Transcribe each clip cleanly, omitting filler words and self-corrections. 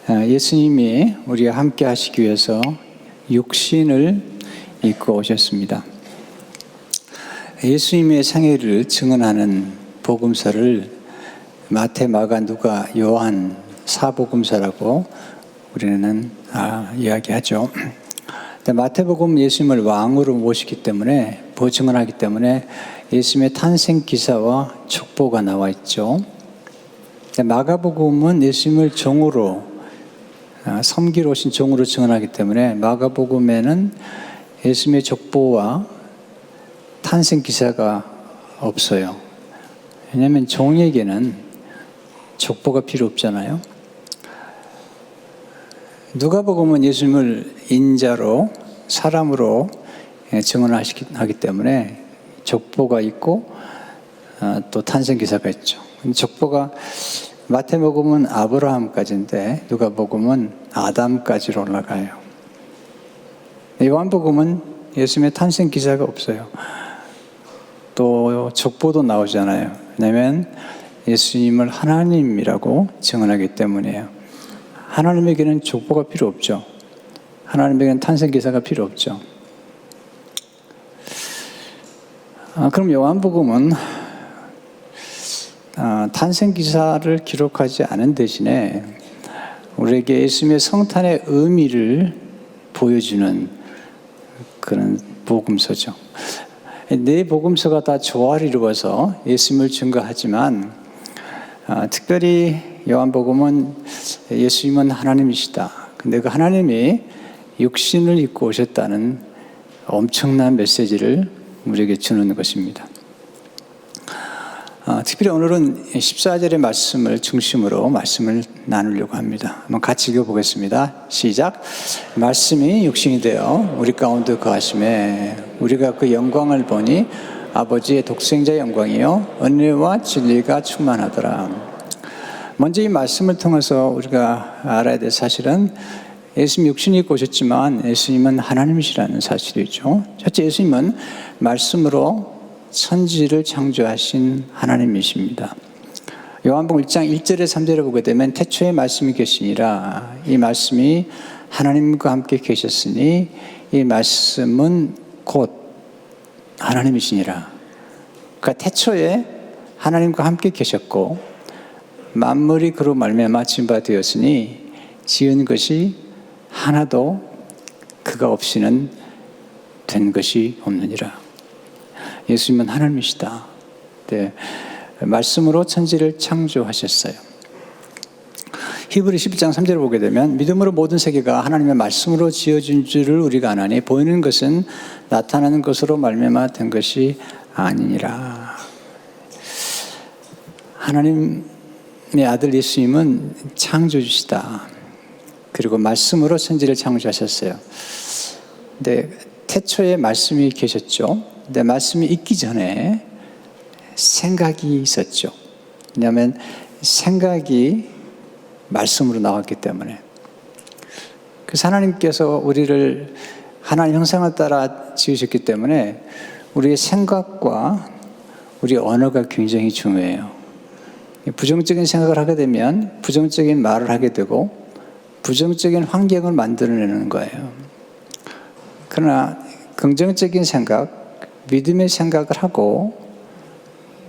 예수님이 우리와 함께 하시기 위해서 육신을 입고 오셨습니다. 예수님의 생애를 증언하는 복음서를 마태, 마가, 누가, 요한 사복음서라고 우리는 이야기하죠. 마태복음 예수님을 왕으로 모시기 때문에, 증언하기 때문에 예수님의 탄생 기사와 족보가 나와 있죠. 마가복음은 예수님을 종으로, 섬기러 오신 종으로 증언하기 때문에 마가복음에는 예수님의 족보와 탄생 기사가 없어요. 왜냐하면 종에게는 족보가 필요 없잖아요. 누가복음은 예수님을 인자로, 사람으로 증언하기 때문에 족보가 있고 또 탄생 기사가 있죠. 족보가 마태복음은 아브라함까지인데 누가복음은 아담까지로 올라가요. 요한복음은 예수님의 탄생 기사가 없어요. 또 족보도 나오잖아요. 왜냐하면 예수님을 하나님이라고 증언하기 때문이에요. 하나님에게는 족보가 필요 없죠. 하나님에게는 탄생 기사가 필요 없죠. 그럼 요한복음은 탄생 기사를 기록하지 않은 대신에 우리에게 예수님의 성탄의 의미를 보여주는 그런 복음서죠. 네 복음서가 다 조화를 이루어서 예수님을 증거하지만 특별히 요한복음은 예수님은 하나님이시다. 근데 그 하나님이 육신을 입고 오셨다는 엄청난 메시지를 우리에게 주는 것입니다. 특별히 오늘은 14절의 말씀을 중심으로 말씀을 나누려고 합니다. 한번 같이 읽어보겠습니다. 시작. 말씀이 육신이 되어 우리 가운데 거하심에 우리가 그 영광을 보니 아버지의 독생자의 영광이요 은혜와 진리가 충만하더라. 먼저 이 말씀을 통해서 우리가 알아야 될 사실은 예수님 육신이 입고 오셨지만 예수님은 하나님이시라는 사실이죠. 첫째, 예수님은 말씀으로 천지를 창조하신 하나님이십니다. 요한복음 1장 1절에 3절에 보게 되면 태초에 말씀이 계시니라. 이 말씀이 하나님과 함께 계셨으니 이 말씀은 곧 하나님이시니라. 그러니까 태초에 하나님과 함께 계셨고 만물이 그로 말미암아 지은 바 되었으니 지은 것이 하나도 그가 없이는 된 것이 없느니라. 예수님은 하나님이시다. 네, 말씀으로 천지를 창조하셨어요. 히브리 11장 3절을 보게 되면 믿음으로 모든 세계가 하나님의 말씀으로 지어진 줄을 우리가 아나니 보이는 것은 나타나는 것으로 말미암아 된 것이 아니니라. 하나님의 아들 예수님은 창조주시다. 그리고 말씀으로 천지를 창조하셨어요. 근데 태초에 말씀이 계셨죠. 근데 말씀이 있기 전에 생각이 있었죠. 왜냐하면 생각이 말씀으로 나왔기 때문에. 그래서 하나님께서 우리를 하나님 형상을 따라 지으셨기 때문에 우리의 생각과 우리의 언어가 굉장히 중요해요. 부정적인 생각을 하게 되면 부정적인 말을 하게 되고 부정적인 환경을 만들어내는 거예요. 그러나 긍정적인 생각, 믿음의 생각을 하고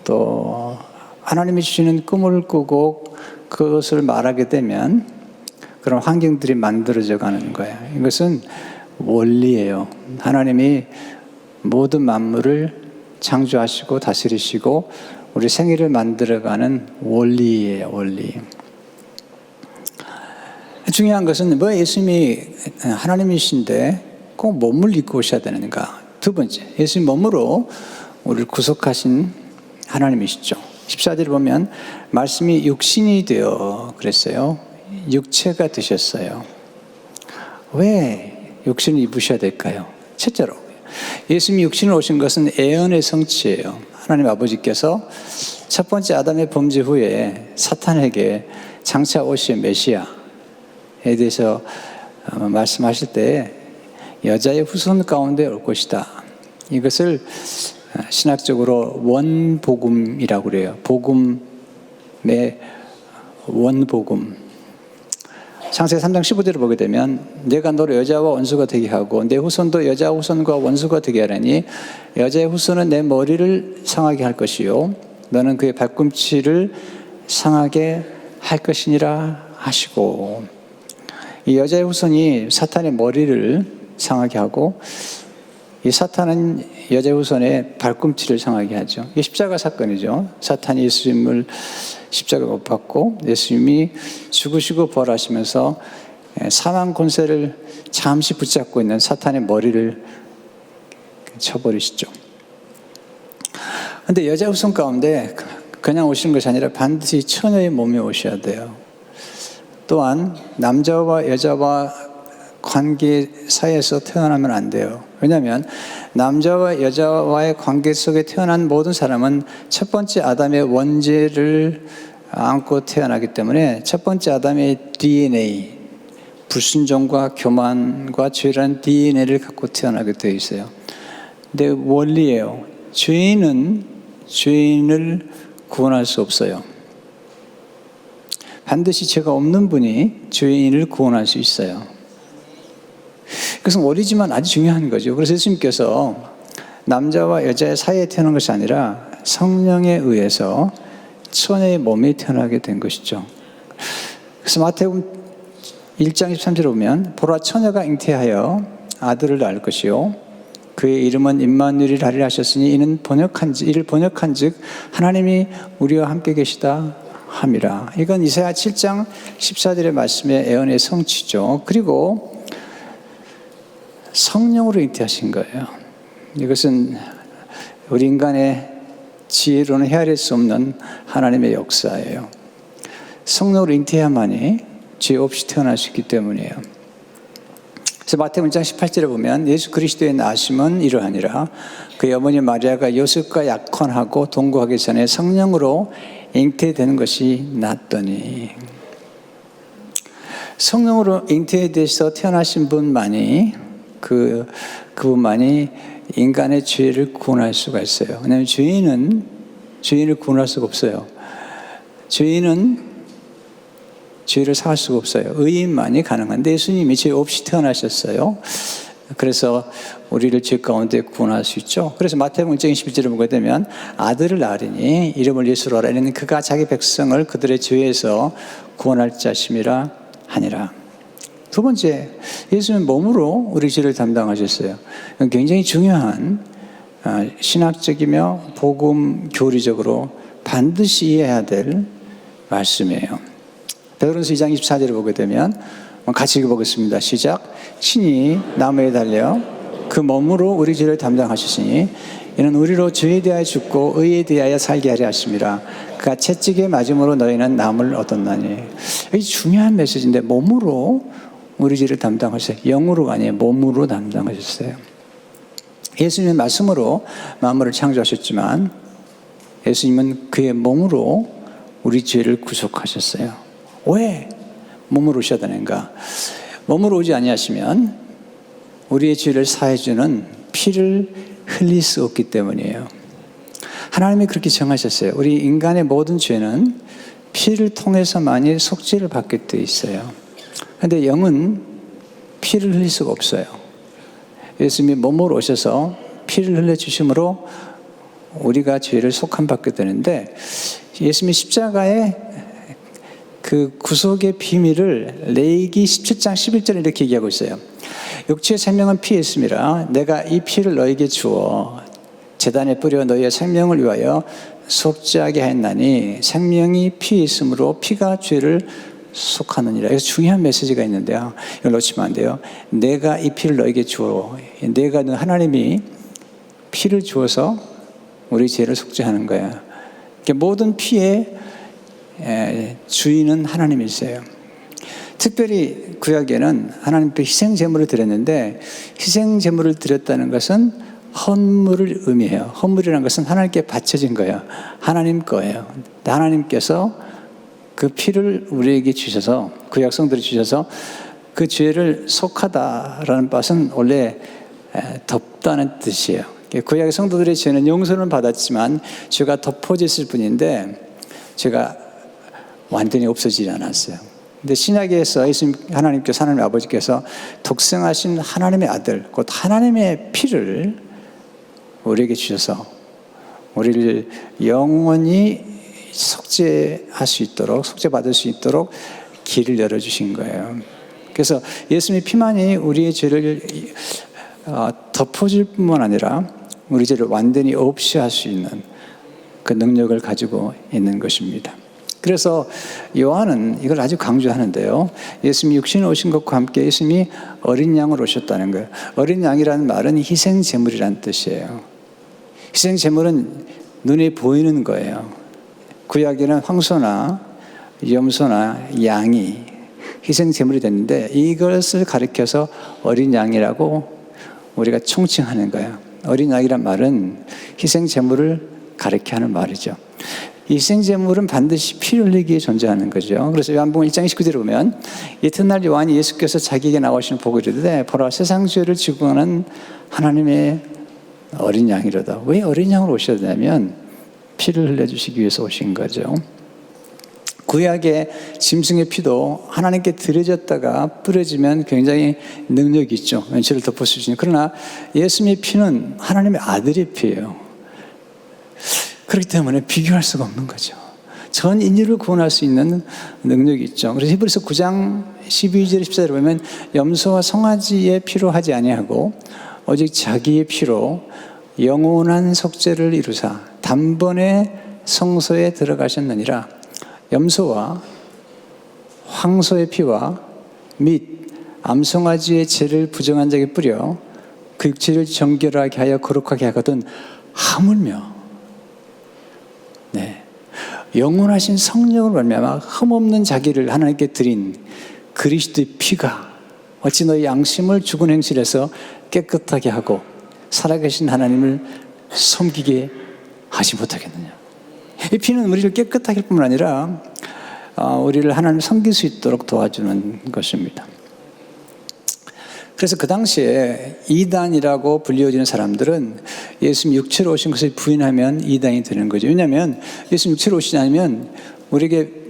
또 하나님이 주시는 꿈을 꾸고 그것을 말하게 되면 그런 환경들이 만들어져 가는 거예요. 이것은 원리예요. 하나님이 모든 만물을 창조하시고 다스리시고 우리 생애를 만들어가는 원리예요. 원리. 중요한 것은 왜 예수님이 하나님이신데 꼭 몸을 입고 오셔야 되는가? 두 번째, 예수님 몸으로 우리를 구속하신 하나님이시죠. 14절에 보면 말씀이 육신이 되어 그랬어요. 육체가 되셨어요. 왜 육신을 입으셔야 될까요? 첫째로 예수님이 육신을 오신 것은 애언의 성취예요. 하나님 아버지께서 첫 번째 아담의 범죄 후에 사탄에게 장차 오실 메시아에 대해서 말씀하실 때 여자의 후손 가운데 올 것이다. 이것을 신학적으로 원복음이라고 그래요. 복음의 원복음. 창세기 3장 15절을 보게 되면 내가 너를 여자와 원수가 되게 하고 내 후손도 여자 후손과 원수가 되게 하려니 여자의 후손은 내 머리를 상하게 할 것이요 너는 그의 발꿈치를 상하게 할 것이니라 하시고, 이 여자의 후손이 사탄의 머리를 상하게 하고 이 사탄은 여자의 후손의 발꿈치를 상하게 하죠. 이게 십자가 사건이죠. 사탄이 예수님을 십자가 못 박고 예수님이 죽으시고 부활하시면서 사망 권세를 잠시 붙잡고 있는 사탄의 머리를 쳐버리시죠. 그런데 여자 후손 가운데 그냥 오시는 것이 아니라 반드시 처녀의 몸에 오셔야 돼요. 또한 남자와 여자와 관계 사이에서 태어나면 안 돼요. 왜냐하면 남자와 여자와의 관계 속에 태어난 모든 사람은 첫 번째 아담의 원죄를 안고 태어나기 때문에 첫 번째 아담의 DNA, 불순종과 교만과 죄라는 DNA를 갖고 태어나게 되어 있어요. 근데 원리예요. 죄인은 죄인을 구원할 수 없어요. 반드시 죄가 없는 분이 죄인을 구원할 수 있어요. 그것은 원리지만 아주 중요한 거죠. 그래서 예수님께서 남자와 여자의 사이에 태어난 것이 아니라 성령에 의해서 처녀의 몸에 태어나게 된 것이죠. 그래서 마태복음 1장 13절에 보면 보라 처녀가 잉태하여 아들을 낳을 것이요 그의 이름은 임마누엘이라 하리라 하셨으니 이를 번역한즉 하나님이 우리와 함께 계시다 함이라. 이건 이사야 7장 14절의 말씀의 예언의 성취죠. 그리고 성령으로 잉태하신 거예요. 이것은 우리 인간의 지혜로는 헤아릴 수 없는 하나님의 역사예요. 성령으로 잉태해야만이 죄 없이 태어날 수 있기 때문이에요. 그래서 마태복음 1장 18절에 보면 예수 그리스도의 나심은 이러하니라. 그의 어머니 마리아가 요셉과 약혼하고 동거하기 전에 성령으로 잉태되는 것이 낫더니, 성령으로 잉태돼서 태어나신 분만이 그분만이 인간의 죄를 구원할 수가 있어요. 왜냐하면 죄인은 죄인을 구원할 수가 없어요. 죄인은 죄를 사할 수가 없어요. 의인만이 가능한데 예수님이 죄 없이 태어나셨어요. 그래서 우리를 죄 가운데 구원할 수 있죠. 그래서 마태복음 1장 21절을 보게 되면 아들을 낳으리니 이름을 예수로 하라. 이는 그가 자기 백성을 그들의 죄에서 구원할 자심이라 하니라. 두 번째, 예수는 몸으로 우리 죄를 담당하셨어요. 굉장히 중요한 신학적이며 복음 교리적으로 반드시 이해해야 될 말씀이에요. 베드로전서 2장 24절을 보게 되면 같이 읽어보겠습니다. 시작. 친히 나무에 달려 그 몸으로 우리 죄를 담당하셨으니 이는 우리로 죄에 대하여 죽고 의에 대하여 살게 하려 하심이라. 그가 채찍에 맞음으로 너희는 남을 얻었나니. 이게 중요한 메시지인데 몸으로 우리 죄를 담당하셨어요. 영으로가 아니에요. 몸으로 담당하셨어요. 예수님은 말씀으로 만물을 창조하셨지만 예수님은 그의 몸으로 우리 죄를 구속하셨어요. 왜 몸으로 오셔야 되는가? 몸으로 오지 아니하시면 우리의 죄를 사해주는 피를 흘릴 수 없기 때문이에요. 하나님이 그렇게 정하셨어요. 우리 인간의 모든 죄는 피를 통해서만이 속죄를 받게 돼 있어요. 그런데 영은 피를 흘릴 수가 없어요. 예수님이 몸으로 오셔서 피를 흘려주심으로 우리가 죄를 속함받게 되는데, 예수님이 십자가의 그 구속의 비밀을 레위기 17장 11절에 이렇게 얘기하고 있어요. 육체의 생명은 피에 있음이라 내가 이 피를 너에게 주어 제단에 뿌려 너희의 생명을 위하여 속죄하게 하였나니 생명이 피에 있으므로 피가 죄를 속하느니라. 그래서 중요한 메시지가 있는데요. 이걸 놓치면 안 돼요. 내가 이 피를 너에게 주어. 내가 하나님이 피를 주어서 우리 죄를 속죄하는 거야. 모든 피의 주인은 하나님이세요. 특별히 구약에는 하나님 앞에 희생 제물을 드렸는데, 희생 제물을 드렸다는 것은 헌물을 의미해요. 헌물이라는 것은 하나님께 바쳐진 거예요. 하나님 거예요. 하나님께서 그 피를 우리에게 주셔서, 구약 성도를 주셔서 그 죄를 속하다라는 뜻은 원래 덮다는 뜻이에요. 구약의 성도들의 죄는 용서는 받았지만 죄가 덮어졌을 뿐인데 죄가 완전히 없어지지 않았어요. 근데 신약에서 예수님 하나님께서 하나님의 아버지께서 독생하신 하나님의 아들, 곧 하나님의 피를 우리에게 주셔서 우리를 영원히 속죄할 수 있도록, 속죄받을 수 있도록 길을 열어주신 거예요. 그래서 예수님의 피만이 우리의 죄를 덮어줄 뿐만 아니라 우리 죄를 완전히 없이 할 수 있는 그 능력을 가지고 있는 것입니다. 그래서 요한은 이걸 아주 강조하는데요. 예수님이 육신에 오신 것과 함께 예수님이 어린 양으로 오셨다는 거예요. 어린 양이라는 말은 희생제물이라는 뜻이에요. 희생제물은 눈에 보이는 거예요. 구약에는 황소나 염소나 양이 희생제물이 됐는데 이것을 가리켜서 어린 양이라고 우리가 총칭하는 거예요. 어린 양이란 말은 희생제물을 가리켜 하는 말이죠. 희생제물은 반드시 피 흘리기에 존재하는 거죠. 그래서 요한복음 1장 29절에 보면 이튿날 요한이 예수께서 자기에게 나오시는 보고 이르되 보라 세상 죄를 지고 가는 하나님의 어린 양이로다. 왜 어린 양으로 오셨냐면 피를 흘려주시기 위해서 오신 거죠. 구약의 짐승의 피도 하나님께 드려졌다가 뿌려지면 굉장히 능력이 있죠. 죄를 덮을 수 있으니. 그러나 예수님의 피는 하나님의 아들의 피예요. 그렇기 때문에 비교할 수가 없는 거죠. 전 인류를 구원할 수 있는 능력이 있죠. 그래서 히브리서 9장 12절 14절에 보면 염소와 송아지의 피로 하지 아니하고 오직 자기의 피로 영원한 속죄를 이루사 단번에 성소에 들어가셨느니라. 염소와 황소의 피와 및 암송아지의 죄를 부정한 자에게 뿌려 그 육체를 정결하게 하여 거룩하게 하거든 하물며 영원하신 성령을 말미암아 흠없는 자기를 하나님께 드린 그리스도의 피가 어찌 너희 양심을 죽은 행실에서 깨끗하게 하고 살아계신 하나님을 섬기게 하지 못하겠느냐. 이 피는 우리를 깨끗하게 할 뿐만 아니라 우리를 하나님을 섬길 수 있도록 도와주는 것입니다. 그래서 그 당시에 이단이라고 불리워지는 사람들은 예수님 육체로 오신 것을 부인하면 이단이 되는 거죠. 왜냐하면 예수님 육체로 오시지 않으면 우리에게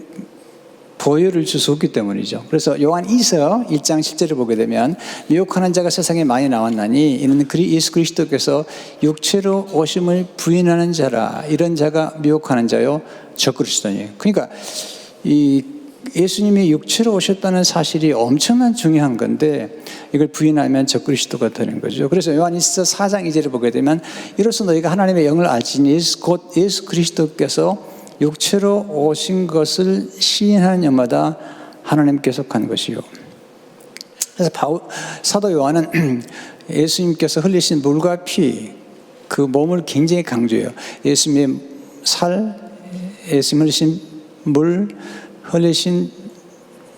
보혈을 줄 수 없기 때문이죠. 그래서 요한 2서 1장 10절을 보게 되면 미혹하는 자가 세상에 많이 나왔나니 이는 예수 그리스도께서 육체로 오심을 부인하는 자라. 이런 자가 미혹하는 자요 적그리스도니. 그러니까 이 예수님이 육체로 오셨다는 사실이 엄청난 중요한 건데 이걸 부인하면 적그리스도가 되는 거죠. 그래서 요한일서 4장 2절을 보게 되면 이로써 너희가 하나님의 영을 알지니 곧 예수 그리스도께서 육체로 오신 것을 시인하는 여마다 하나님께 속한 것이요. 그래서 사도 요한은 예수님께서 흘리신 물과 피, 그 몸을 굉장히 강조해요. 예수님의 살, 예수님 흘리신 물, 흘리신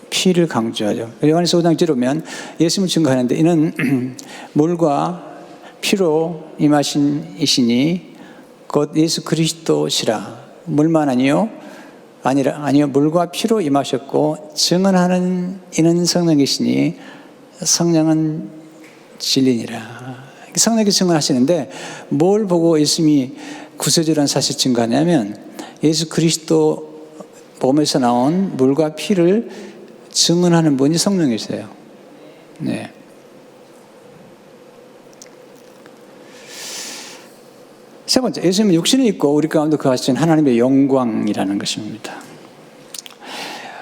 피를 강조하죠. 요한일서 5장 1절에 보면 예수님을 증거하는데 이는 물과 피로 임하신 이시니 곧 예수 그리스도시라. 물만 아니요 물과 피로 임하셨고 증언하는 이는 성령이시니 성령은 진리니라. 성령이 증언하시는데 뭘 보고 예수님이 구세주라는 사실 증거하냐면 예수 그리스도 몸에서 나온 물과 피를 증언하는 분이 성령이세요. 네. 세 번째, 예수님은 육신을 입고 우리 가운데 거하신 하나님의 영광이라는 것입니다.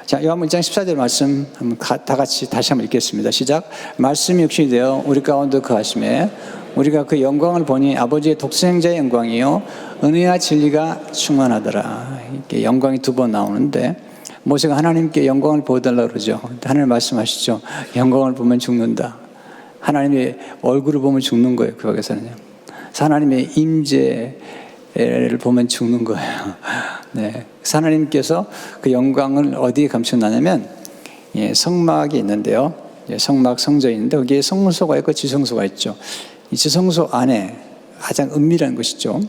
자, 요한복음 1장 14절 말씀 한번 다 같이 다시 한번 읽겠습니다. 시작. 말씀이 육신이 되어 우리 가운데 거하심에 우리가 그 영광을 보니 아버지의 독생자의 영광이요 은혜와 진리가 충만하더라. 이렇게 영광이 두 번 나오는데 모세가 하나님께 영광을 보여달라고 그러죠. 하나님 말씀하시죠. 영광을 보면 죽는다. 하나님의 얼굴을 보면 죽는 거예요. 그 밖에서는요. 하나님의 임재를 보면 죽는 거예요. 네. 하나님께서 그 영광을 어디에 감춰놨냐면 성막이 있는데요. 성막 성전이 있는데 거기에 성소가 있고 지성소가 있죠. 이 지성소 안에 가장 은밀한 곳이죠.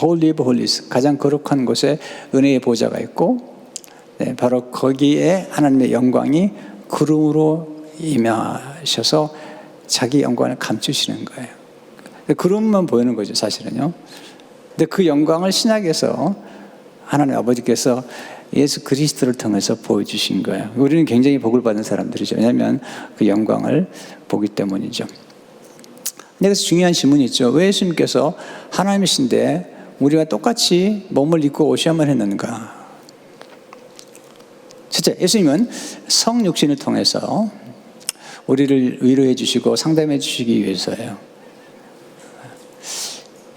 Holy of Holies, 가장 거룩한 곳에 은혜의 보좌가 있고 바로 거기에 하나님의 영광이 구름으로 임하셔서 자기 영광을 감추시는 거예요. 구름만 보이는 거죠, 사실은요. 근데 그 영광을 신약에서 하나님 아버지께서 예수 그리스도를 통해서 보여주신 거예요. 우리는 굉장히 복을 받은 사람들이죠. 왜냐하면 그 영광을 보기 때문이죠. 그래서 중요한 질문이 있죠. 왜 예수님께서 하나님이신데 우리가 똑같이 몸을 입고 오셔야만 했는가? 첫째, 예수님은 성육신을 통해서 우리를 위로해 주시고 상담해 주시기 위해서예요.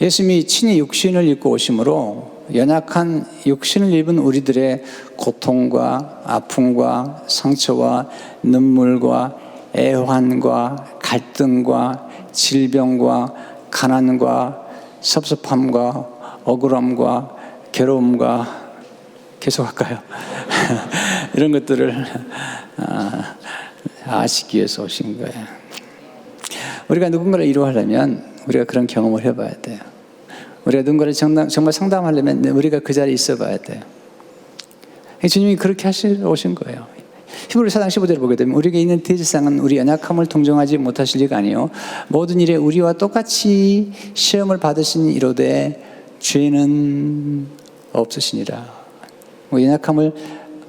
예수님이 친히 육신을 입고 오심으로 연약한 육신을 입은 우리들의 고통과 아픔과 상처와 눈물과 애환과 갈등과 질병과 가난과 섭섭함과 억울함과 괴로움과 계속할까요? 이런 것들을 아시기 위해서 오신 거예요. 우리가 누군가를 위로하려면 우리가 그런 경험을 해봐야 돼요. 우리가 누군가를 정말 상담하려면 우리가 그 자리에 있어 봐야 돼요. 주님이 그렇게 하시러 오신 거예요. 히브리 4장 15절을 보게 되면 우리에게 있는 대지상은 우리 연약함을 동정하지 못하실 리가 아니요 모든 일에 우리와 똑같이 시험을 받으신 이로되 죄는 없으시니라. 연약함을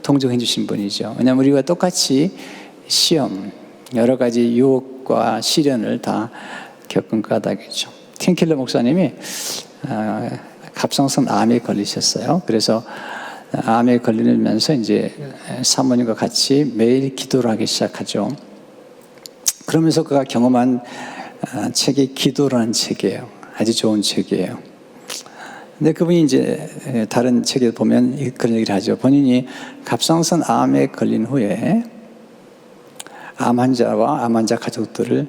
동정해 주신 분이죠. 왜냐하면 우리와 똑같이 시험, 여러 가지 유혹과 시련을 다 겪은 까닭이죠. 틴킬러 목사님이 갑상선 암에 걸리셨어요. 그래서 암에 걸리면서 이제 사모님과 같이 매일 기도를 하기 시작하죠. 그러면서 그가 경험한 책이 기도라는 책이에요. 아주 좋은 책이에요. 근데 그분이 이제 다른 책에 보면 그런 얘기를 하죠. 본인이 갑상선 암에 걸린 후에 암 환자와 암 환자 가족들을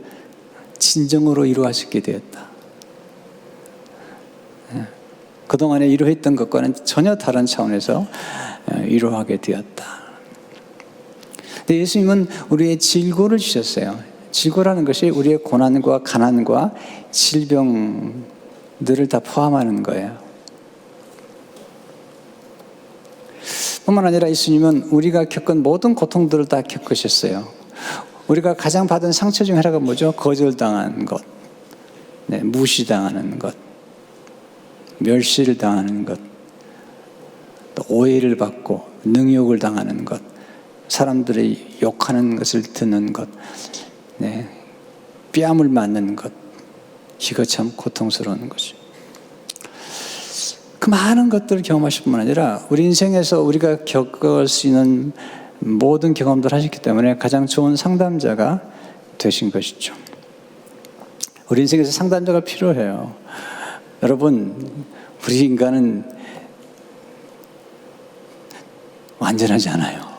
진정으로 위로하시게 되었다. 그동안에 위로했던 것과는 전혀 다른 차원에서 위로하게 되었다. 근데 예수님은 우리의 질고를 주셨어요. 질고라는 것이 우리의 고난과 가난과 질병들을 다 포함하는 거예요. 뿐만 아니라 예수님은 우리가 겪은 모든 고통들을 다 겪으셨어요. 우리가 가장 받은 상처 중 하나가 뭐죠? 거절당하는 것, 무시당하는 것, 멸시를 당하는 것, 또 오해를 받고 능욕을 당하는 것, 사람들이 욕하는 것을 듣는 것, 뺨을 맞는 것, 이거 참 고통스러운 거죠. 그 많은 것들을 경험하실 뿐만 아니라 우리 인생에서 우리가 겪을 수 있는 모든 경험들을 하셨기 때문에 가장 좋은 상담자가 되신 것이죠. 우리 인생에서 상담자가 필요해요. 여러분, 우리 인간은 완전하지 않아요.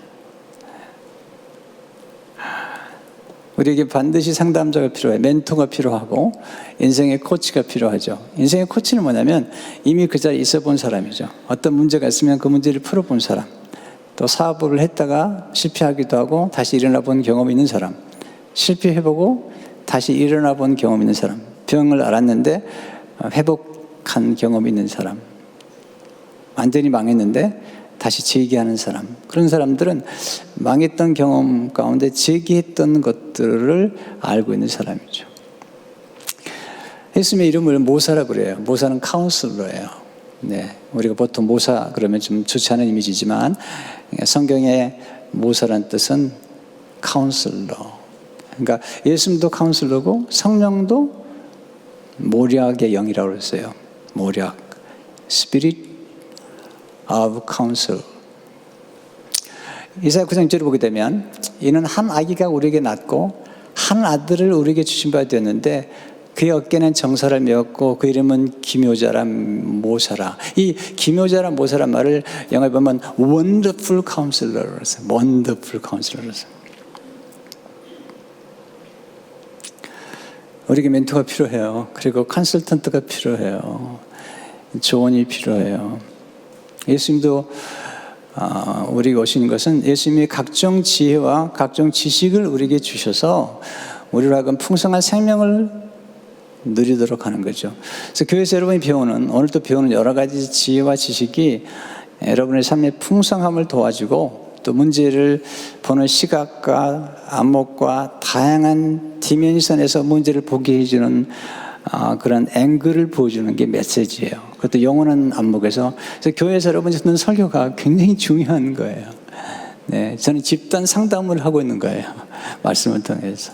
우리에게 반드시 상담자가 필요해요. 멘토가 필요하고 인생의 코치가 필요하죠. 인생의 코치는 뭐냐면 이미 그 자리에 있어 본 사람이죠. 어떤 문제가 있으면 그 문제를 풀어본 사람, 또 사업을 했다가 실패하기도 하고 다시 일어나 본 경험이 있는 사람, 실패해보고 다시 일어나 본 경험이 있는 사람, 병을 앓았는데 회복한 경험이 있는 사람, 완전히 망했는데 다시 재기하는 사람, 그런 사람들은 망했던 경험 가운데 재기했던 것들을 알고 있는 사람이죠. 예수님의 이름을 모사라고 그래요. 모사는 카운슬러예요. 우리가 보통 모사 그러면 좀 좋지 않은 이미지지만 성경의 모사란 뜻은 카운슬러. 그러니까 예수님도 카운슬러고 성령도 모략의 영이라고 그랬어요. 모략, Spirit of Counsel. 이사야 9장 1절을 보게 되면 이는 한 아기가 우리에게 낳고 한 아들을 우리에게 주신 바 되었는데 그의 어깨는 정사를 메었고 그 이름은 기묘자라 모사라. 이 기묘자라 모사란 말을 영어에 보면 Wonderful Counselor라고 했어요. Wonderful Counselor라고 했어요. 우리에게 멘토가 필요해요. 그리고 컨설턴트가 필요해요. 조언이 필요해요. 예수님도 우리에게 오신 것은 예수님이 각종 지혜와 각종 지식을 우리에게 주셔서 우리로 하여금 풍성한 생명을 누리도록 하는 거죠. 그래서 교회에서 여러분이 배우는, 오늘도 배우는 여러 가지 지혜와 지식이 여러분의 삶의 풍성함을 도와주고 또 문제를 보는 시각과 안목과 다양한 디멘션에서 문제를 보게 해주는 그런 앵글을 보여주는 게 메시지예요. 그것도 영원한 안목에서. 그래서 교회에서 여러분 듣는 설교가 굉장히 중요한 거예요. 네, 저는 집단 상담을 하고 있는 거예요. 말씀을 통해서.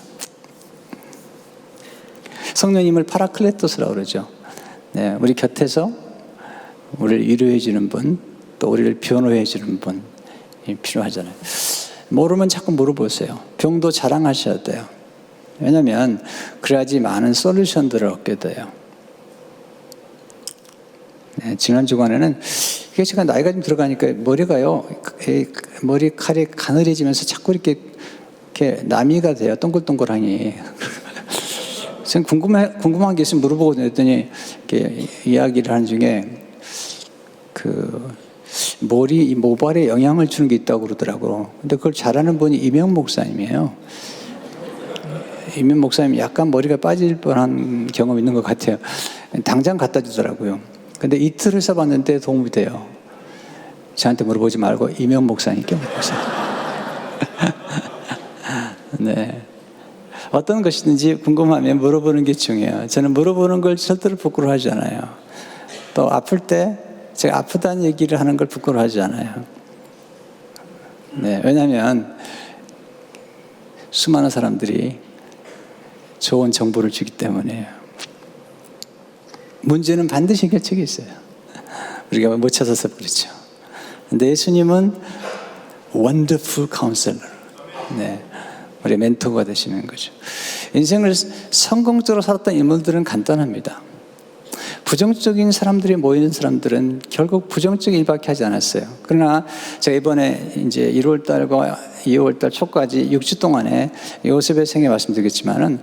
성령님을 파라클레토스라고 그러죠. 네, 우리 곁에서 우리를 위로해 주는 분, 또 우리를 변호해 주는 분이 필요하잖아요. 모르면 자꾸 물어보세요. 병도 자랑하셔야 돼요. 왜냐하면 그래야지 많은 솔루션들을 얻게 돼요. 네, 지난 주간에는 이게 제가 나이가 좀 들어가니까 머리가요, 머리칼이 가늘어지면서 자꾸 이렇게 나미가 돼요. 동글동글하니. 저는 궁금한 게 있으면 물어보거든요. 했더니 이렇게 이야기를 하는 중에 이 모발에 영향을 주는 게 있다고 그러더라고요. 근데 그걸 잘하는 분이 이명 목사님이에요. 이명 목사님이 약간 머리가 빠질 뻔한 경험이 있는 것 같아요. 당장 갖다 주더라고요. 근데 이틀을 써봤는데 도움이 돼요. 저한테 물어보지 말고 이명 목사님께 물어보세요. 네. 어떤 것이든지 궁금하면 물어보는 게 중요해요. 저는 물어보는 걸 절대로 부끄러워하지 않아요. 또 아플 때 제가 아프다는 얘기를 하는 걸 부끄러워하지 않아요. 네, 왜냐하면 수많은 사람들이 좋은 정보를 주기 때문에요. 문제는 반드시 해결책이 있어요. 우리가 못 찾아서 그렇죠. 근데 예수님은 원더풀 카운셀러. 네. 우리 멘토가 되시는 거죠. 인생을 성공적으로 살았던 인물들은 간단합니다. 부정적인 사람들이 모이는 사람들은 결국 부정적인 일밖에 하지 않았어요. 그러나 제가 이번에 이제 1월달과 2월달 초까지 6주 동안에 요셉의 생애 말씀드리겠지만은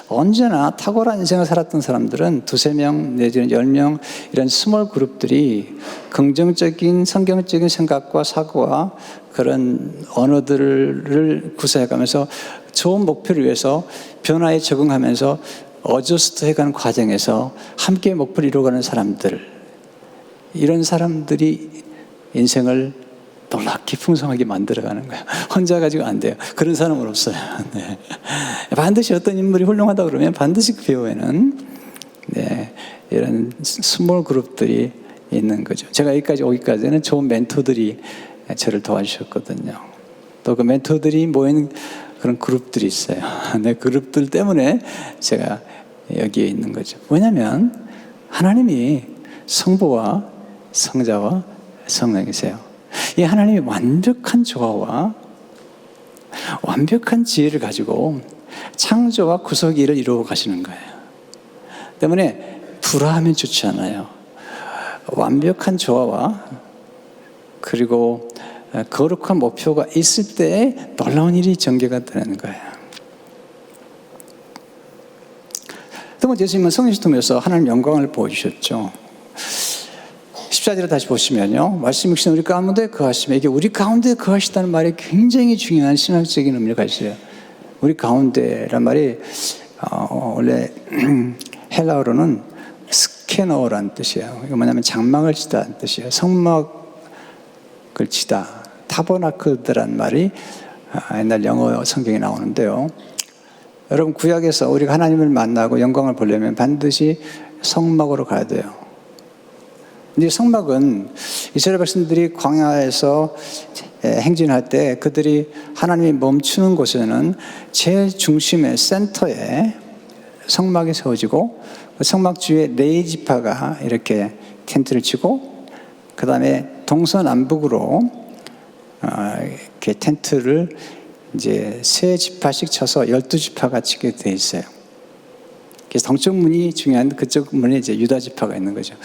언제나 탁월한 인생을 살았던 사람들은 2-3명 내지는 10명 이런 스몰 그룹들이 긍정적인 성경적인 생각과 사고와 그런 언어들을 구사해가면서 좋은 목표를 위해서 변화에 적응하면서 어저스트 해가는 과정에서 함께 목표를 이루어가는 사람들, 이런 사람들이 인생을 놀랍게 풍성하게 만들어가는 거예요. 혼자 가지고 안 돼요. 그런 사람은 없어요. 네. 반드시 어떤 인물이 훌륭하다 그러면 반드시 그 배후에는 이런 스몰 그룹들이 있는 거죠. 제가 여기까지 오기까지는 좋은 멘토들이 저를 도와주셨거든요. 또 그 멘토들이 모인 그런 그룹들이 있어요. 네, 그룹들 때문에 제가 여기에 있는 거죠. 왜냐하면 하나님이 성부와 성자와 성령이세요. 이 하나님이 완벽한 조화와 완벽한 지혜를 가지고 창조와 구속 일을 이루어 가시는 거예요. 때문에 불화하면 좋지 않아요. 완벽한 조화와 그리고 거룩한 목표가 있을 때 놀라운 일이 전개가 되는 거예요. 또 예수님은 성령을 통해서 하나님 영광을 보여주셨죠. 14절을 다시 보시면요, 말씀 육신 우리 가운데 거하시며, 이게 우리 가운데 거하시다는 말이 굉장히 중요한 신학적인 의미가 있어요. 우리 가운데란 말이 원래 헬라어로는 스케너라는 뜻이에요. 이거 뭐냐면 장막을 치다는 뜻이에요. 성막을 치다, 타버나클드란 말이 옛날 영어 성경에 나오는데요. 여러분 구약에서 우리가 하나님을 만나고 영광을 보려면 반드시 성막으로 가야 돼요. 근데 성막은 이스라엘 백성들이 광야에서 행진할 때 그들이 하나님이 멈추는 곳에는 제일 중심의 센터에 성막이 세워지고 그 성막 주위에 네 지파가 이렇게 텐트를 치고 그 다음에 동서남북으로 이렇게 텐트를 이제 세 지파씩 쳐서 12지파가 치게 돼 있어요. 그래서 동쪽 문이 중요한 그쪽 문에 이제 유다 지파가 있는 거죠.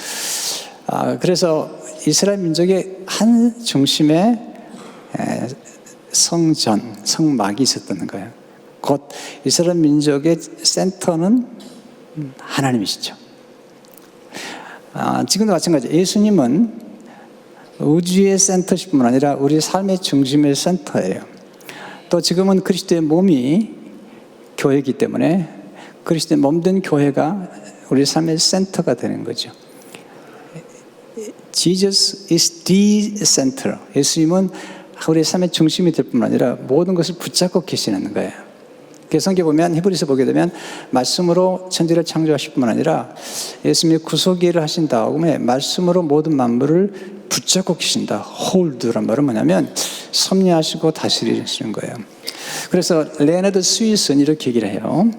그래서 이스라엘 민족의 한 중심에 성전, 성막이 있었던 거예요. 곧 이스라엘 민족의 센터는 하나님이시죠. 지금도 마찬가지예요. 예수님은 우주의 센터뿐만 아니라 우리 삶의 중심의 센터예요. 또 지금은 그리스도의 몸이 교회이기 때문에 그리스도의 몸된 교회가 우리 삶의 센터가 되는 거죠. Jesus is the center. 예수님은 우리 삶의 중심이 될 뿐만 아니라 모든 것을 붙잡고 계시는 거예요. 성경에 보면 히브리서 보게 되면 말씀으로 천지를 창조하실 뿐만 아니라 예수님이 구속일을 하신 다음에 말씀으로 모든 만물을 붙잡고 계신다. 홀드란 말은 뭐냐면 섭리하시고 다스리시는 거예요. 그래서 레너드 스윗은 이렇게 얘기를 해요.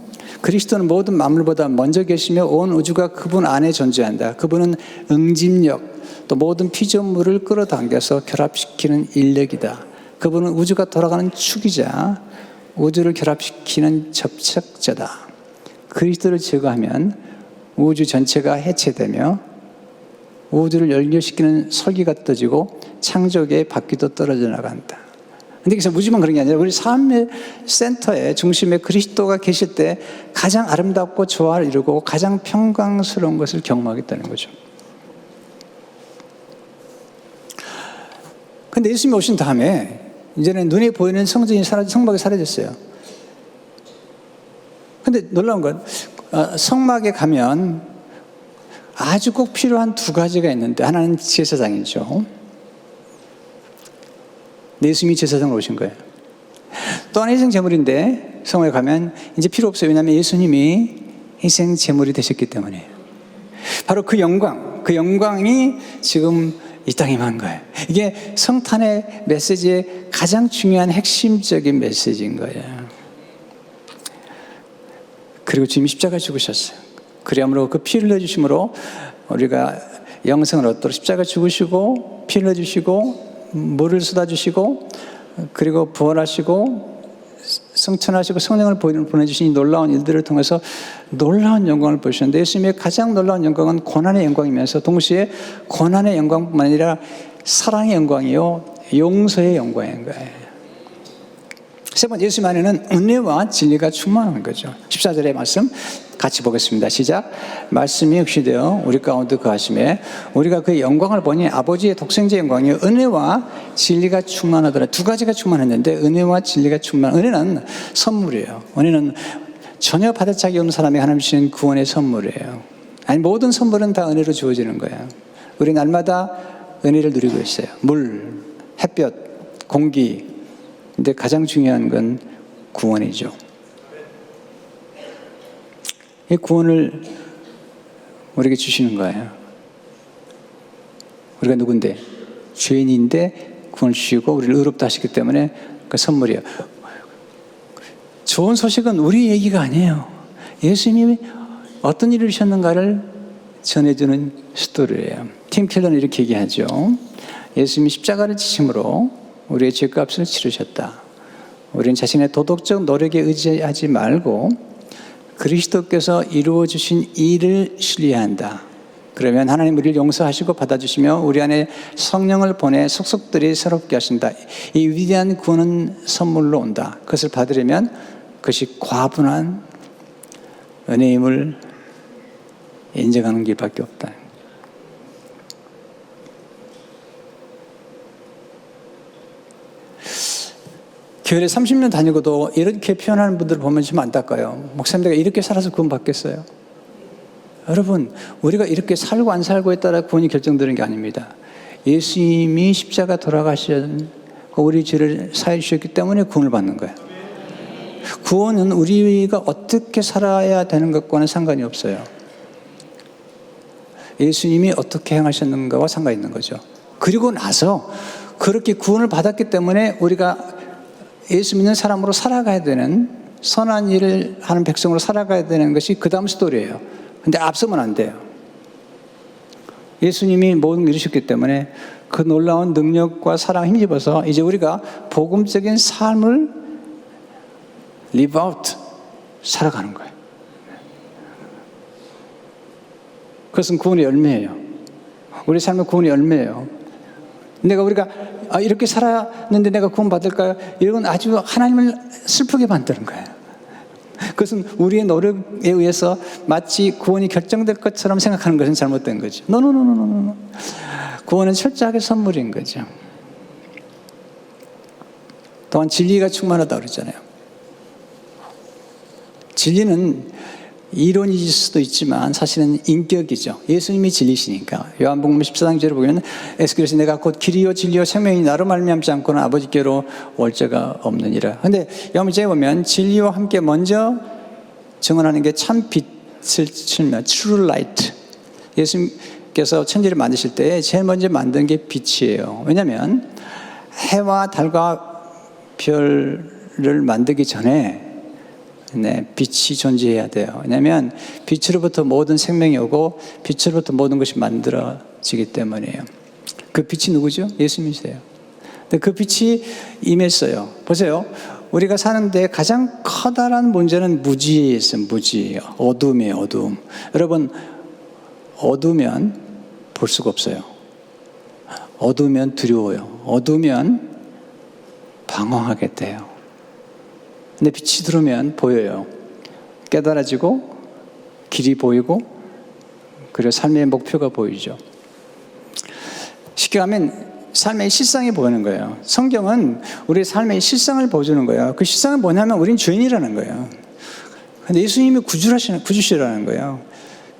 그리스도는 모든 만물보다 먼저 계시며 온 우주가 그분 안에 존재한다. 그분은 응집력, 또 모든 피조물을 끌어당겨서 결합시키는 인력이다. 그분은 우주가 돌아가는 축이자 우주를 결합시키는 접촉자다. 그리스도를 제거하면 우주 전체가 해체되며 우주를 연결시키는 설기가 떠지고 창조계의 바퀴도 떨어져 나간다. 근데 그래서 우주만 그런 게 아니라 우리 삶의 센터에 중심에 그리스도가 계실 때 가장 아름답고 조화를 이루고 가장 평강스러운 것을 경험하겠다는 거죠. 근데 예수님이 오신 다음에 이제는 눈에 보이는 성전이 성막이 사라졌어요. 근데 놀라운 건 성막에 가면 아주 꼭 필요한 두 가지가 있는데 하나는 제사장이죠. 예수님이 제사장으로 오신 거예요. 또 하나 희생 제물인데 성막에 가면 이제 필요 없어요. 왜냐하면 예수님이 희생 제물이 되셨기 때문에. 바로 그 영광이 지금 이 땅에 임한 거예요. 이게 성탄의 메시지의 가장 중요한 핵심적인 메시지인 거예요. 그리고 주님이 십자가에 죽으셨어요. 그리함으로 그 피 흘려주심으로 우리가 영생을 얻도록 십자가에 죽으시고 피 흘려주시고 물을 쏟아주시고 그리고 부활하시고 승천하시고 성령을 보내주신 이 놀라운 일들을 통해서 놀라운 영광을 보셨는데 예수님의 가장 놀라운 영광은 고난의 영광이면서 동시에 고난의 영광뿐만 아니라 사랑의 영광이요 용서의 영광인 거예요. 세 번째, 예수님 안에는 은혜와 진리가 충만한 거죠. 14절의 말씀 같이 보겠습니다. 시작. 말씀이 육신되어 우리 가운데 거하심에 우리가 그의 영광을 보니 아버지의 독생자의 영광이요 은혜와 진리가 충만하더라. 두 가지가 충만했는데 은혜와 진리가 은혜는 선물이에요. 은혜는 전혀 받을 자격이 없는 사람에게 하나님 주시는 구원의 선물이에요. 아니 모든 선물은 다 은혜로 주어지는 거예요. 우리 날마다 은혜를 누리고 있어요. 물, 햇볕, 공기. 근데 가장 중요한 건 구원이죠. 이 구원을 우리에게 주시는 거예요. 우리가 누군데? 죄인인데 구원을 주시고 우리를 의롭다 하시기 때문에 그 선물이에요. 좋은 소식은 우리 얘기가 아니에요. 예수님이 어떤 일을 하셨는가를 전해주는 스토리예요. 팀 켈러는 이렇게 얘기하죠. 예수님이 십자가를 지심으로 우리의 죄값을 치르셨다. 우리는 자신의 도덕적 노력에 의지하지 말고 그리스도께서 이루어주신 일을 신뢰한다. 그러면 하나님 우리를 용서하시고 받아주시며 우리 안에 성령을 보내 속속들이 새롭게 하신다. 이 위대한 구원은 선물로 온다. 그것을 받으려면 그것이 과분한 은혜임을 인정하는 길밖에 없다. 교회를 30년 다니고도 이렇게 표현하는 분들을 보면 좀 안타까워요. 목사님 내가 이렇게 살아서 구원 받겠어요? 여러분, 우리가 이렇게 살고 안 살고에 따라 구원이 결정되는 게 아닙니다. 예수님이 십자가 돌아가신 우리 죄를 사해 주셨기 때문에 구원을 받는 거예요. 구원은 우리가 어떻게 살아야 되는 것과는 상관이 없어요. 예수님이 어떻게 행하셨는가와 상관이 있는 거죠. 그리고 나서 그렇게 구원을 받았기 때문에 우리가 예수 믿는 사람으로 살아가야 되는 선한 일을 하는 백성으로 살아가야 되는 것이 그 다음 스토리예요. 근데 앞서면 안 돼요. 예수님이 모든 걸 이루셨기 때문에 그 놀라운 능력과 사랑에 힘입어서 이제 우리가 복음적인 삶을 live out, 살아가는 거예요. 그것은 구원의 열매예요. 우리 삶의 구원의 열매예요. 우리가 이렇게 살았는데 내가 구원 받을까요? 이건 아주 하나님을 슬프게 만드는 거예요. 그것은 우리의 노력에 의해서 마치 구원이 결정될 것처럼 생각하는 것은 잘못된 거죠. 노노노노노노. 구원은 철저하게 선물인 거죠. 또한 진리가 충만하다고 그러잖아요. 진리는 이론일 수도 있지만 사실은 인격이죠. 예수님이 진리시니까. 요한복음 14장 절에 보면 예수께서 내가 곧 길이요 진리요 생명이 나로 말미암지 않고는 아버지께로 올 자가 없느니라. 그런데 요한복음에 보면 진리와 함께 먼저 증언하는 게 참 빛을 치면 true light. 예수님께서 천지를 만드실 때 제일 먼저 만든 게 빛이에요. 왜냐하면 해와 달과 별을 만들기 전에 빛이 존재해야 돼요. 왜냐하면 빛으로부터 모든 생명이 오고 빛으로부터 모든 것이 만들어지기 때문이에요. 그 빛이 누구죠? 예수님이세요. 근데 그 빛이 임했어요. 보세요. 우리가 사는데 가장 커다란 문제는 무지에 있어요. 무지. 어둠이에요. 어둠. 여러분, 어두면 볼 수가 없어요. 어두면 두려워요. 어두면 방황하게 돼요. 근데 빛이 들어오면 보여요. 깨달아지고 길이 보이고 그리고 삶의 목표가 보이죠. 쉽게 하면 삶의 실상이 보이는 거예요. 성경은 우리 삶의 실상을 보여주는 거예요. 그 실상은 뭐냐면 우린 죄인이라는 거예요. 근데 예수님이 구주시라는 거예요.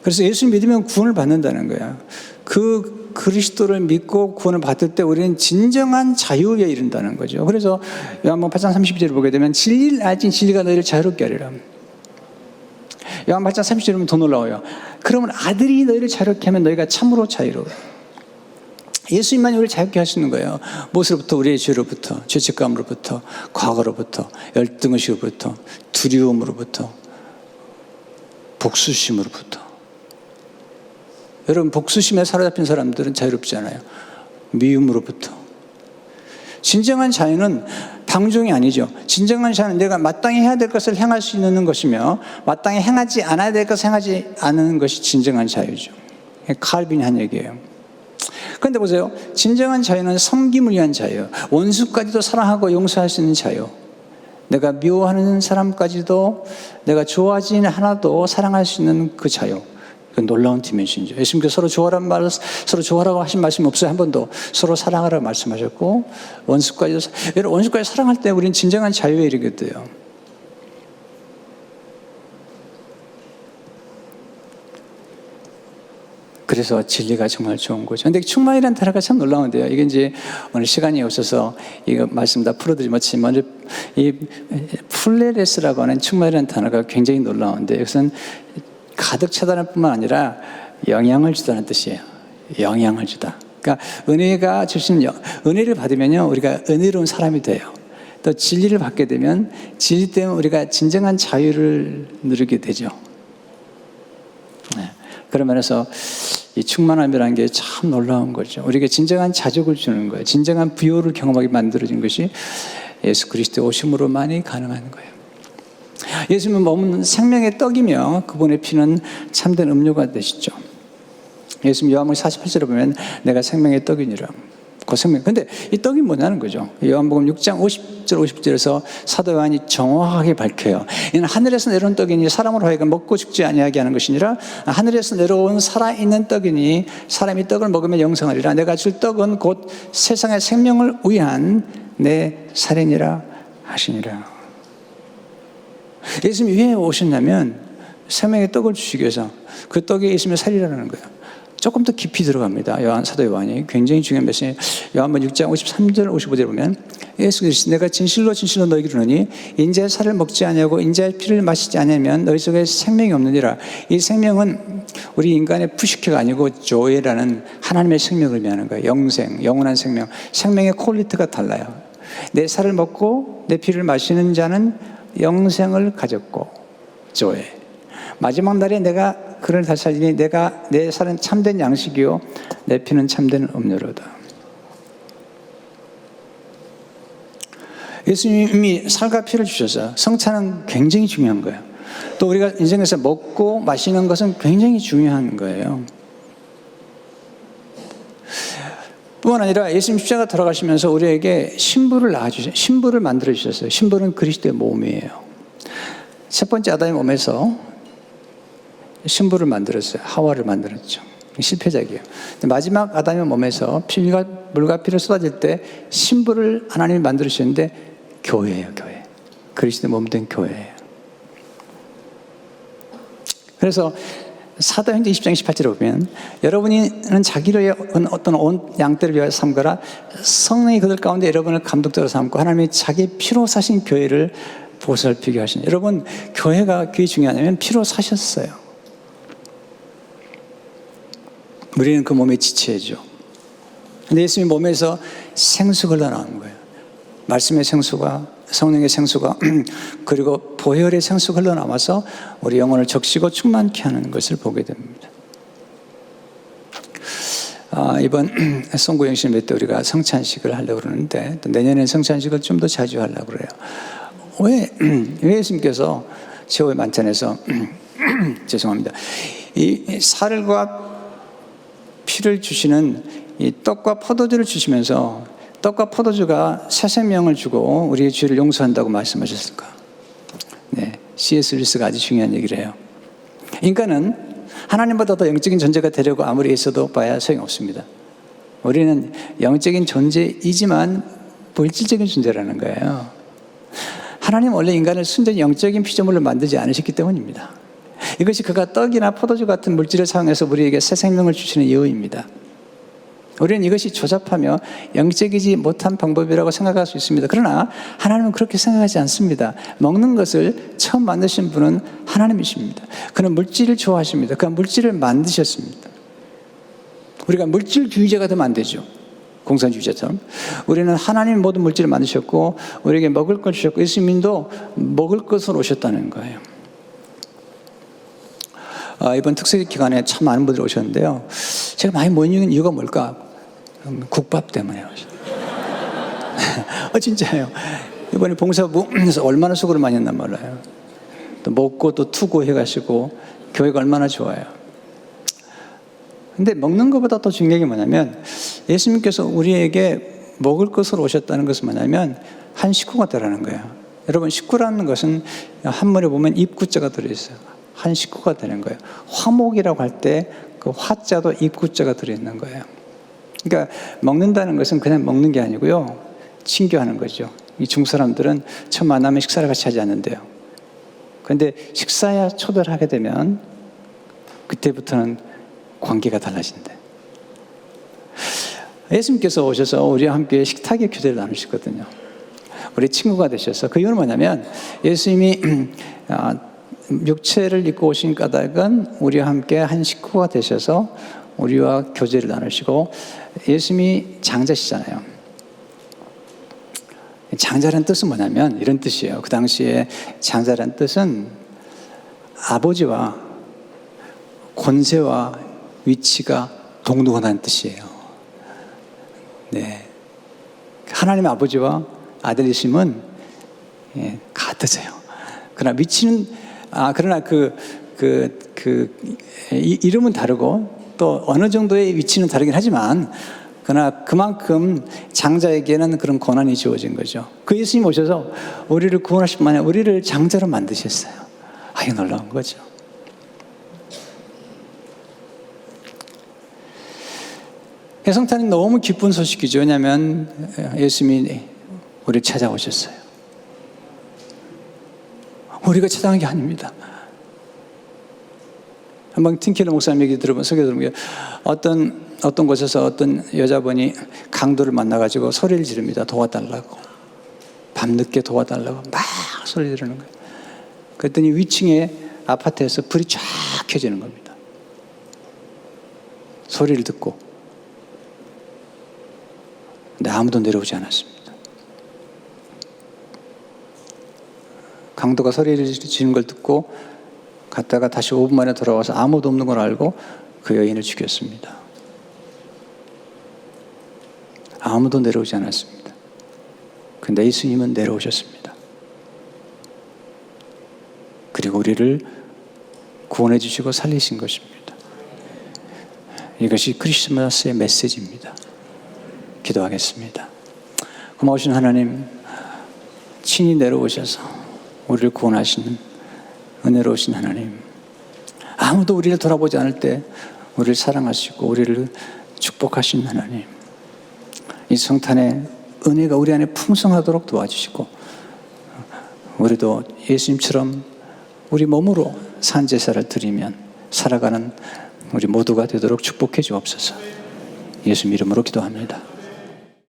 그래서 예수님 믿으면 구원을 받는다는 거예요. 그 그리스도를 믿고 구원을 받을 때 우리는 진정한 자유에 이른다는 거죠. 그래서 요한복음 8장 30절을 보게 되면 진리를 알진 진리가 너희를 자유롭게 하리라. 요한복음 8장 30절을 보면 더 놀라워요. 그러면 아들이 너희를 자유롭게 하면 너희가 참으로 자유로워. 예수님만이 우리를 자유롭게 하시는 거예요. 무엇으로부터? 우리의 죄로부터, 죄책감으로부터, 과거로부터, 열등의식으로부터, 두려움으로부터, 복수심으로부터. 여러분, 복수심에 사로잡힌 사람들은 자유롭지 않아요. 미움으로부터. 진정한 자유는 방종이 아니죠. 진정한 자유는 내가 마땅히 해야 될 것을 행할 수 있는 것이며 마땅히 행하지 않아야 될 것을 행하지 않는 것이 진정한 자유죠. 칼빈이 한 얘기예요. 그런데 보세요. 진정한 자유는 섬김을 위한 자유. 원수까지도 사랑하고 용서할 수 있는 자유. 내가 미워하는 사람까지도 내가 좋아하지 않아도 사랑할 수 있는 그 자유. 놀라운 디멘션이죠. 예수님께서 서로 좋아라는 말을 서로 좋아라고 하신 말씀이 없어요. 한 번도. 서로 사랑하라고 말씀하셨고 원수까지 사랑할 때 우리는 진정한 자유에 이르게 돼요. 그래서 진리가 정말 좋은 거죠. 근데 충만이라는 단어가 참 놀라운데요. 이게 이제 오늘 시간이 없어서 이거 말씀 다 풀어드리지 못했지만 먼저 이 플레레스라고 하는 충만이라는 단어가 굉장히 놀라운데 이것은 가득 차다는 뿐만 아니라 영향을 주다는 뜻이에요. 영향을 주다. 그러니까 은혜가 주신 은혜를 받으면요 우리가 은혜로운 사람이 돼요. 또 진리를 받게 되면 진리 때문에 우리가 진정한 자유를 누리게 되죠. 네. 그런 면에서 이 충만함이라는 게 참 놀라운 거죠. 우리에게 진정한 자족을 주는 거예요. 진정한 부요를 경험하게 만들어진 것이 예수 그리스도의 오심으로만이 가능한 거예요. 예수님은 몸은 생명의 떡이며 그분의 피는 참된 음료가 되시죠. 예수님 요한복음 48절에 보면 내가 생명의 떡이니라. 그 생명. 근데 이 떡이 뭐냐는 거죠. 요한복음 6장 50절 50절에서 사도 요한이 정확하게 밝혀요. 이는 하늘에서 내려온 떡이니 사람으로 하여금 먹고 죽지 아니하게 하는 것이니라. 하늘에서 내려온 살아있는 떡이니 사람이 떡을 먹으면 영생하리라. 내가 줄 떡은 곧 세상의 생명을 위한 내 살이니라 하시니라. 예수님이 왜 오셨냐면 생명의 떡을 주시기 위해서 그 떡이 예수님의 살이라는 거예요. 조금 더 깊이 들어갑니다. 사도 요한이 굉장히 중요한 메시지. 요한복음 6장 53절 55절 보면 예수께서 내가 진실로 진실로 너희에게 이르노니 인자의 살을 먹지 아니하고 인자의 피를 마시지 아니하면 너희 속에 생명이 없느니라. 이 생명은 우리 인간의 푸시케가 아니고 조에라는 하나님의 생명을 의미하는 거예요. 영생, 영원한 생명. 생명의 퀄리티가 달라요. 내 살을 먹고 내 피를 마시는 자는 영생을 가졌고 조에 마지막 날에 내가 그를 다시 살리니 내 살은 참된 양식이요 내 피는 참된 음료로다. 예수님이 살과 피를 주셔서 성찬은 굉장히 중요한 거예요. 또 우리가 인생에서 먹고 마시는 것은 굉장히 중요한 거예요. 뿐만 아니라 예수님 십자가 돌아가시면서 우리에게 신부를 만들어 주셨어요. 신부는 그리스도의 몸이에요. 첫 번째 아담의 몸에서 신부를 만들었어요. 하와를 만들었죠. 실패작이에요. 마지막 아담의 몸에서 물과 피를 쏟아질 때 신부를 하나님이 만들으셨는데 교회예요. 교회. 그리스도의 몸 된 교회예요. 그래서 사도행전 20장 28절에 보면 여러분은 자기를 위해 어떤 온 양떼를 위하여 삼거라 성령이 그들 가운데 여러분을 감독자로 삼고 하나님이 자기 피로 사신 교회를 보살피게 하시는. 여러분, 교회가 그게 중요하냐면 피로 사셨어요. 우리는 그 몸의 지체죠. 근데 예수님 몸에서 생수가 흘러나오는 거예요. 말씀의 생수가, 성령의 생수가 그리고 보혈의 생수가 흘러나와서 우리 영혼을 적시고 충만케 하는 것을 보게 됩니다. 이번 송구영신 때 우리가 성찬식을 하려고 그러는데 또 내년에 성찬식을 좀 더 자주 하려고 그래요. 왜 예수님께서 최후의 만찬에서 죄송합니다. 이 살과 피를 주시는 이 떡과 포도주를 주시면서 떡과 포도주가 새 생명을 주고 우리의 죄를 용서한다고 말씀하셨을까? 네, C.S. 루이스가 아주 중요한 얘기를 해요. 인간은 하나님보다 더 영적인 존재가 되려고 아무리 애써도 봐야 소용없습니다. 우리는 영적인 존재이지만 물질적인 존재라는 거예요. 하나님 원래 인간을 순전히 영적인 피조물로 만들지 않으셨기 때문입니다. 이것이 그가 떡이나 포도주 같은 물질을 사용해서 우리에게 새 생명을 주시는 이유입니다. 우리는 이것이 조잡하며 영적이지 못한 방법이라고 생각할 수 있습니다. 그러나 하나님은 그렇게 생각하지 않습니다. 먹는 것을 처음 만드신 분은 하나님이십니다. 그는 물질을 좋아하십니다. 그가 물질을 만드셨습니다. 우리가 물질주의자가 되면 안 되죠. 공산주의자처럼. 우리는 하나님 모든 물질을 만드셨고 우리에게 먹을 걸 주셨고 예수님도 먹을 것으로 오셨다는 거예요. 이번 특수 기간에 참 많은 분들이 오셨는데요. 제가 많이 모이는 이유가 뭘까? 국밥 때문에 오셨어요. 진짜예요. 이번에 봉사부에서 얼마나 수고를 많이 했나 몰라요. 또 먹고 또 투고해가시고 교회가 얼마나 좋아요. 근데 먹는 것보다 더 중요한 게 뭐냐면 예수님께서 우리에게 먹을 것으로 오셨다는 것은 뭐냐면 한 식구가 되라는 거예요. 여러분, 식구라는 것은 한문에 보면 입구자가 들어있어요. 한 식구가 되는 거예요. 화목이라고 할 때 그 화자도 입구자가 들어있는 거예요. 그러니까 먹는다는 것은 그냥 먹는 게 아니고요. 친교하는 거죠. 이 중국 사람들은 처음 만나면 식사를 같이 하지 않는데요. 그런데 식사야 초대를 하게 되면 그때부터는 관계가 달라진대. 예수님께서 오셔서 우리와 함께 식탁의 교제를 나누시거든요. 우리 친구가 되셔서 그 이유는 뭐냐면 예수님이 육체를 입고 오신 까닭은 우리와 함께 한 식구가 되셔서 우리와 교제를 나누시고 예수님이 장자시잖아요. 장자라는 뜻은 뭐냐면 이런 뜻이에요. 그 당시에 장자라는 뜻은 아버지와 권세와 위치가 동등하다는 뜻이에요. 네, 하나님의 아버지와 아들이심은 같으세요. 그러나 위치는 그러나 이름은 다르고 또 어느 정도의 위치는 다르긴 하지만 그러나 그만큼 장자에게는 그런 권한이 주어진 거죠. 그 예수님 오셔서 우리를 구원하실 뿐만 아니라 우리를 장자로 만드셨어요. 이거 놀라운 거죠. 성탄은 너무 기쁜 소식이죠. 왜냐하면 예수님이 우리를 찾아오셨어요. 우리가 찾아간 게 아닙니다. 한번 틴켈러 목사님 얘기 소개 들어보면 어떤 곳에서 어떤 여자분이 강도를 만나가지고 소리를 지릅니다. 도와달라고. 밤늦게 도와달라고 막 소리 지르는 거예요. 그랬더니 위층에 아파트에서 불이 쫙 켜지는 겁니다. 소리를 듣고. 근데 아무도 내려오지 않았습니다. 강도가 소리를 지르는 걸 듣고 갔다가 다시 5분 만에 돌아와서 아무도 없는 걸 알고 그 여인을 죽였습니다. 아무도 내려오지 않았습니다. 근데 예수님은 내려오셨습니다. 그리고 우리를 구원해 주시고 살리신 것입니다. 이것이 크리스마스의 메시지입니다. 기도하겠습니다. 고마우신 하나님, 친히 내려오셔서 우리를 구원하시는 은혜로우신 하나님, 아무도 우리를 돌아보지 않을 때 우리를 사랑하시고 우리를 축복하신 하나님, 이 성탄의 은혜가 우리 안에 풍성하도록 도와주시고 우리도 예수님처럼 우리 몸으로 산제사를 드리면 살아가는 우리 모두가 되도록 축복해 주옵소서. 예수 이름으로 기도합니다.